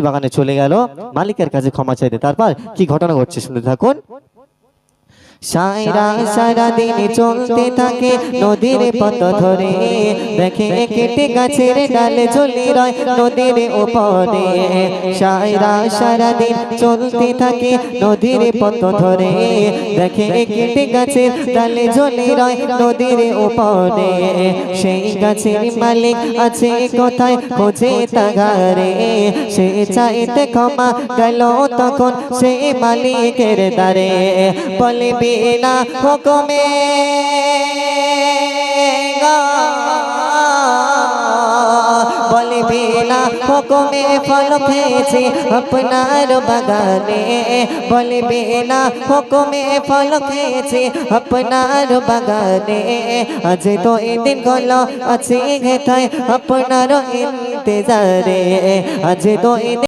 বাগানে চলে গেল মালিকের কাছে ক্ষমা চাইতে। তারপর কি ঘটনা ঘটছে শুনতে থাকুন। সারা দিন চলতে থাকে নদীর পথ ধরে, দেখে কেটে গাছের ডালে ঝুলে রয় নদীর উপরে। সারা দিন চলতে থাকে নদীর পথ ধরে, দেখে কেটে গাছের ডালে ঝুলে রয় নদীর উপরে। সেই গাছের মালিক আছে কোথায় খোঁজে তাগারে, সে চাইতে ক্ষমা গেল তখন সে মালিকের দ্বারে। বলে বিনা হুকুমে বলে বিনা হুকুমে ফল খেয়েছে আপনার বাগানে, বলে বিনা হুকুমে ফল খেয়েছে আপনার বাগানে। আজ তো এদিন হলো আছে হেথায় আপনার ইন্তজারে, আজ তো